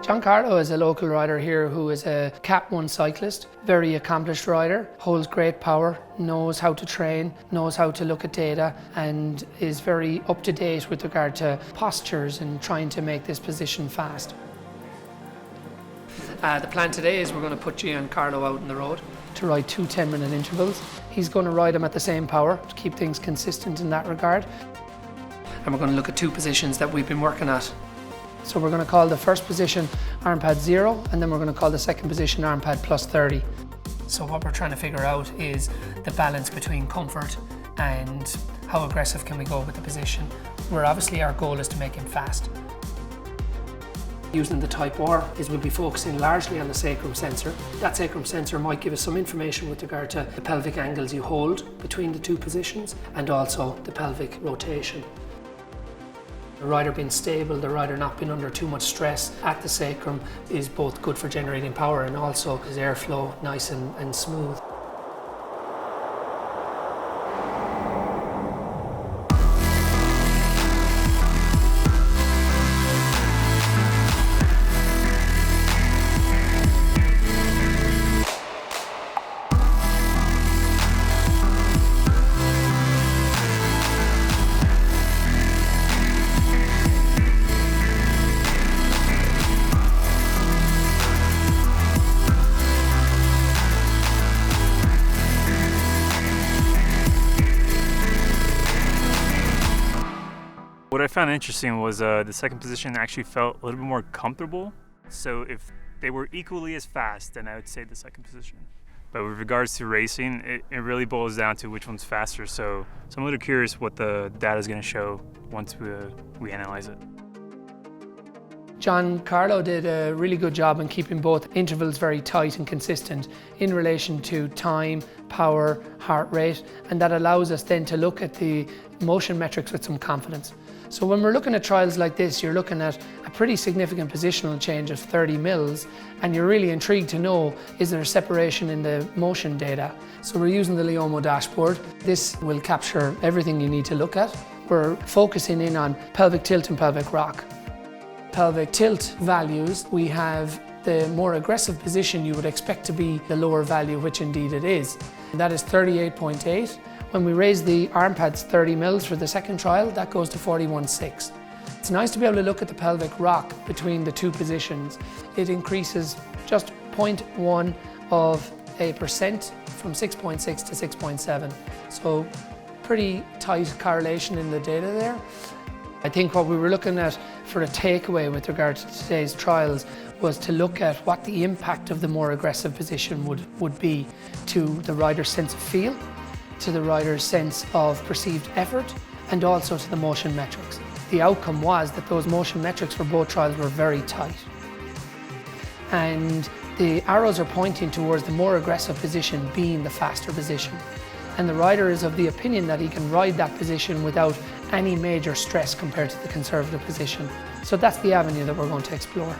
Giancarlo is a local rider here who is a Cat 1 cyclist, very accomplished rider, holds great power, knows how to train, knows how to look at data and is very up to date with regard to postures and trying to make this position fast. The plan today is we're going to put Giancarlo out on the road to ride 2 10-minute intervals. He's going to ride them at the same power to keep things consistent in that regard. And we're going to look at 2 positions that we've been working at. So we're going to call the first position arm pad 0 and then we're going to call the second position arm pad plus 30. So what we're trying to figure out is the balance between comfort and how aggressive can we go with the position. Where obviously our goal is to make him fast. Using the Type R is we'll be focusing largely on the sacrum sensor. That sacrum sensor might give us some information with regard to the pelvic angles you hold between the 2 positions and also the pelvic rotation. The rider being stable, the rider not being under too much stress at the sacrum is both good for generating power and also his airflow nice and smooth. What I found interesting was the second position actually felt a little bit more comfortable. So if they were equally as fast, then I would say the second position. But with regards to racing, it really boils down to which one's faster. So I'm a little curious what the data is going to show once we analyze it. Giancarlo did a really good job in keeping both intervals very tight and consistent in relation to time, power, heart rate, and that allows us then to look at the motion metrics with some confidence. So when we're looking at trials like this, you're looking at a pretty significant positional change of 30 mils, and you're really intrigued to know, is there a separation in the motion data? So we're using the Leomo dashboard. This will capture everything you need to look at. We're focusing in on pelvic tilt and pelvic rock. Pelvic tilt values, we have the more aggressive position you would expect to be the lower value, which indeed it is. That is 38.8. When we raise the arm pads 30 mils for the second trial, that goes to 41.6. It's nice to be able to look at the pelvic rock between the 2 positions. It increases just 0.1% from 6.6 to 6.7. So pretty tight correlation in the data there. I think what we were looking at for a takeaway with regard to today's trials was to look at what the impact of the more aggressive position would be to the rider's sense of feel, to the rider's sense of perceived effort, and also to the motion metrics. The outcome was that those motion metrics for both trials were very tight. And the arrows are pointing towards the more aggressive position being the faster position. And the rider is of the opinion that he can ride that position without any major stress compared to the conservative position. So that's the avenue that we're going to explore.